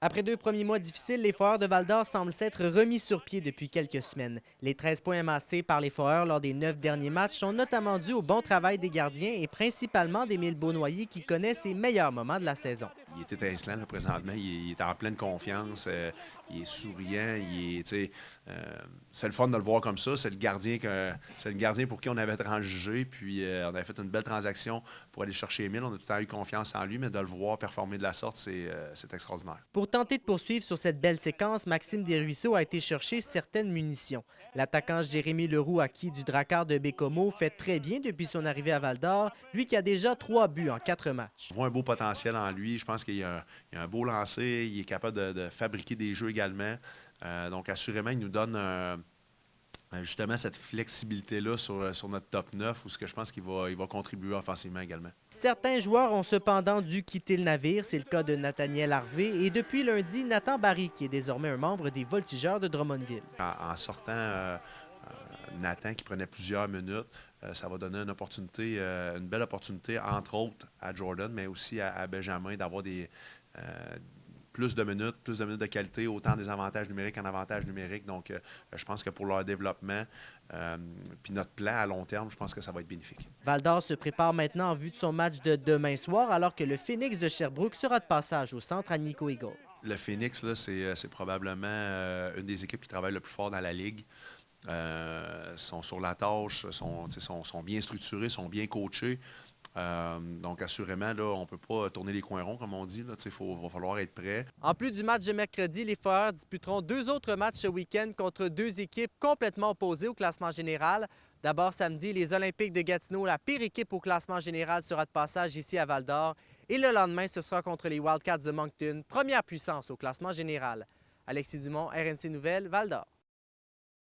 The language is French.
Après 2 premiers mois difficiles, les Foreurs de Val-d'Or semblent s'être remis sur pied depuis quelques semaines. Les 13 points amassés par les Foreurs lors des 9 derniers matchs sont notamment dus au bon travail des gardiens et principalement d'Émile Beaunoyer qui connaît ses meilleurs moments de la saison. Il est étincelant là, présentement, il est en pleine confiance, il est souriant, c'est le fun de le voir comme ça. C'est le gardien pour qui on avait transigé, puis on avait fait une belle transaction pour aller chercher Émile. On a tout le temps eu confiance en lui, mais de le voir performer de la sorte, c'est extraordinaire. Pour tenter de poursuivre sur cette belle séquence, Maxime Desruisseaux a été chercher certaines munitions. L'attaquant Jérémy Leroux, acquis du Drakkar de Bécomo, fait très bien depuis son arrivée à Val-d'Or, lui qui a déjà 3 buts en 4 matchs. On voit un beau potentiel en lui. Je pense qu'il a un beau lancer. Il est capable de fabriquer des jeux également. Donc, assurément, il nous donne justement cette flexibilité-là sur notre top 9, où ce que je pense qu'il va contribuer offensivement également. Certains joueurs ont cependant dû quitter le navire. C'est le cas de Nathaniel Harvey et depuis lundi, Nathan Barry, qui est désormais un membre des Voltigeurs de Drummondville. En sortant Nathan, qui prenait plusieurs minutes, ça va donner une belle opportunité, entre autres, à Jordan, mais aussi à Benjamin, d'avoir plus de minutes de qualité, autant des avantages numériques en avantages numériques. Donc, je pense que pour leur développement, puis notre plan à long terme, je pense que ça va être bénéfique. Val-d'Or se prépare maintenant en vue de son match de demain soir, alors que le Phoenix de Sherbrooke sera de passage au centre à Nico Eagle. Le Phoenix, là, c'est probablement une des équipes qui travaille le plus fort dans la ligue. Sont sur la tâche, sont bien structurés, sont bien coachés. Donc, assurément, là, on ne peut pas tourner les coins ronds, comme on dit. Il va falloir être prêt. En plus du match de mercredi, les Foreurs disputeront 2 autres matchs ce week-end contre 2 équipes complètement opposées au classement général. D'abord, samedi, les Olympiques de Gatineau, la pire équipe au classement général, sera de passage ici à Val-d'Or. Et le lendemain, ce sera contre les Wildcats de Moncton, première puissance au classement général. Alexis Dumont, RNC Nouvelles, Val-d'Or.